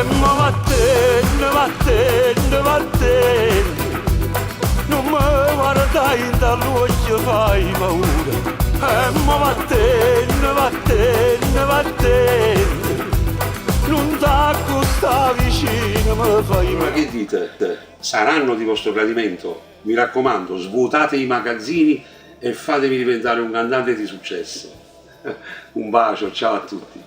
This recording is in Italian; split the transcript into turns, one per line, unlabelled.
ma vattene, vattene, vattene. Non mi guardai dall'occhio, fai paura. Ma vattene, vattene, vattene. Non t'accosta vicino, mi fai
Ma che dite? Saranno di vostro gradimento? Mi raccomando, svuotate i magazzini e fatemi diventare un cantante di successo. Un bacio, ciao a tutti.